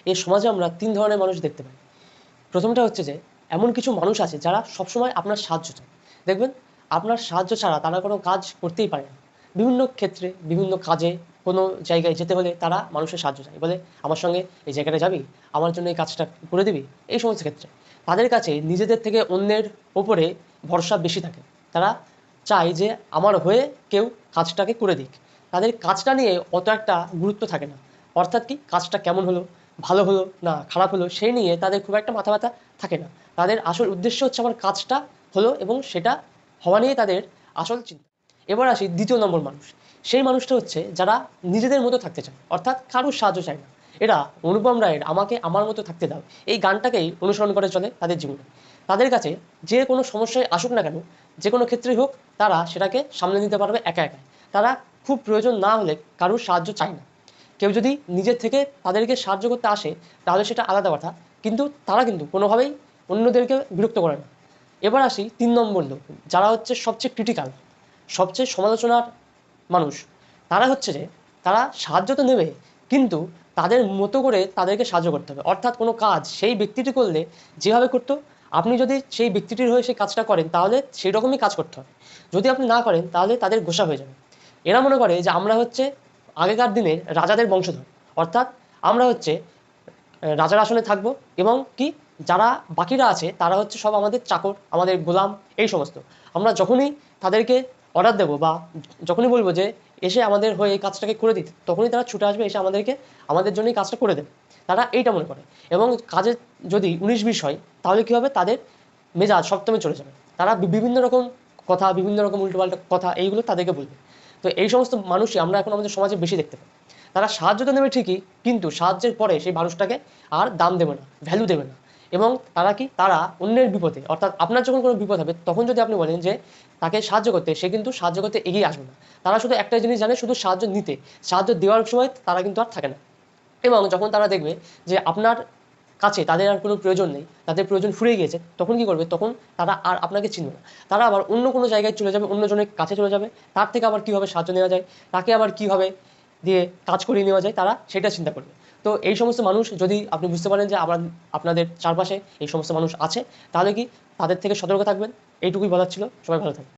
এই সমাজে আমরা ৩ ধরনের মানুষ দেখতে পাই। প্রথমটা হচ্ছে যে এমন কিছু মানুষ আছে যারা সবসময় আপনার সাহায্য চায়। দেখবেন আপনার সাহায্য ছাড়া তারা কোনো কাজ করতেই পারে না। বিভিন্ন ক্ষেত্রে, বিভিন্ন কাজে, কোনো জায়গায় যেতে হলে তারা মানুষের সাহায্য চায়। বলে, "আমার সঙ্গে এই জায়গাটা যাবি? আমার জন্য এই কাজটা করে দিবি?" এই সমস্ত ক্ষেত্রে। তাদের কাছে নিজেদের থেকে অন্যের ওপরে ভরসা বেশি থাকে। তারা চায় যে আমার হয়ে কেউ কাজটাকে করে দিক। তাদের কাজটা নিয়ে অত একটা গুরুত্ব থাকে না। অর্থাৎ কি কাজটা কেমন হলো, ভালো হলো না খারাপ হলো সেই নিয়ে তাদের খুব একটা মাথা ব্যথা থাকে না। তাদের আসল উদ্দেশ্য হচ্ছে আমার কাজটা হলো এবং সেটা হওয়া নিয়ে তাদের আসল চিন্তা। এবার আসি ২য় নম্বর মানুষ। সেই মানুষটা হচ্ছে যারা নিজেদের মতো থাকতে চায়, অর্থাৎ কারোর সাহায্য চায় না। এরা অনুপম রায়ের "আমাকে আমার মতো থাকতে দাও" এই গানটাকেই অনুসরণ করে চলে তাদের জীবনে। তাদের কাছে যে কোনো সমস্যায় আসুক না কেন, যে কোনো ক্ষেত্রেই হোক, তারা সেটাকে সামলে নিতে পারবে একা একাই। তারা খুব প্রয়োজন না হলে কারোর সাহায্য চায় না। কেউ যদি নিজের থেকে তাদেরকে সাহায্য করতে আসে তাহলে সেটা আলাদা কথা, কিন্তু তারা কিন্তু কোনোভাবেই অন্যদেরকে বিরক্ত করে না। এবার আসি ৩ নম্বর লোক, যারা হচ্ছে সবচেয়ে ক্রিটিক্যাল, সবচেয়ে সমালোচনার মানুষ। তারা হচ্ছে যে তারা সাহায্য তো নেবে, কিন্তু তাদের মতো করে তাদেরকে সাহায্য করতে হবে। অর্থাৎ কোনো কাজ সেই ব্যক্তিটি করলে যেভাবে করতো, আপনি যদি সেই ব্যক্তিটির হয়ে সেই কাজটা করেন তাহলে সেই রকমই কাজ করতে হবে। যদি আপনি না করেন তাহলে তাদের গোসা হয়ে যাবে। এরা মনে করে যে আমরা হচ্ছে আগেকার দিনের রাজাদের বংশধর। অর্থাৎ আমরা হচ্ছে রাজার আসনে থাকবো এবং কি যারা বাকিরা আছে তারা হচ্ছে সব আমাদের চাকর, আমাদের গোলাম, এই সমস্ত। আমরা যখনই তাদেরকে অর্ডার দেবো বা যখনই বলবো যে এসে আমাদের হয়ে এই কাজটাকে করে দিতে, তখনই তারা ছুটে আসবে, এসে আমাদের জন্য এই কাজটা করে দেবে। তারা এইটা মনে করে। এবং কাজে যদি ১৯-২০ হয় তাহলে কী হবে, তাদের মেজাজ সপ্তমে চলে যাবে। তারা বিভিন্ন রকম কথা, বিভিন্ন রকম উল্টোপাল্টা কথা এইগুলো তাদেরকে বলবে। তো এই সমস্ত মানুষই আমরা এখন আমাদের সমাজে বেশি দেখতে পাই। তারা সাহায্য তো নেবে ঠিকই, কিন্তু সাহায্যের পরে সেই মানুষটাকে আর দাম দেবে না, ভ্যালু দেবে না। এবং তারা অন্যের বিপদে, অর্থাৎ আপনার যখন কোনো বিপদ হবে তখন যদি আপনি বলেন যে তাকে সাহায্য করতে, সে কিন্তু সাহায্য করতে এগিয়ে আসবে না। তারা শুধু একটাই জিনিস জানে, শুধু সাহায্য নিতে। সাহায্য দেওয়ার সময় তারা কিন্তু আর থাকে না। এবং যখন তারা দেখবে যে আপনার কাছে তাদের আর কোনো প্রয়োজন নেই, তাদের প্রয়োজন ফুরিয়ে গিয়েছে, তখন কি করবে? তখন তারা আর আপনাকে চিনবে না। তারা আবার অন্য কোনো জায়গায় চলে যাবে, অন্যজনের কাছে চলে যাবে। তার থেকে আবার কীভাবে সাহায্য নেওয়া যায়, তাকে আবার কীভাবে দিয়ে কাজ করিয়ে নেওয়া যায়, তারা সেটা চিন্তা করবে। তো এই সমস্ত মানুষ যদি আপনি বুঝতে পারেন যে আপনাদের চারপাশে এই সমস্ত মানুষ আছে, তাহলে কি তাদের থেকে সতর্ক থাকবেন। এইটুকুই বলার ছিল। সবাই ভালো থাকবেন।